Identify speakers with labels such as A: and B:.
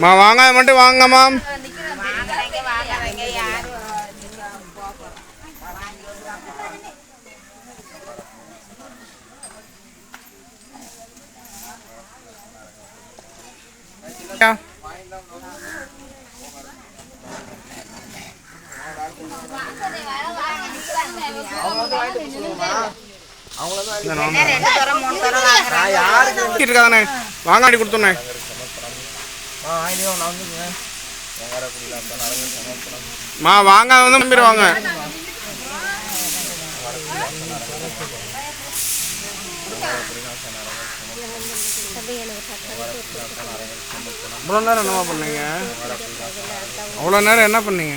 A: மா வாங்க மட்டும் வாங்கம்மா. வாங்காடி கொடுத்துண்ணே. மா வாங்க வந்து நம்பிடுவாங்க. இவ்வளோ நேரம் என்னமா பண்ணீங்க? அவ்வளோ நேரம் என்ன பண்ணீங்க?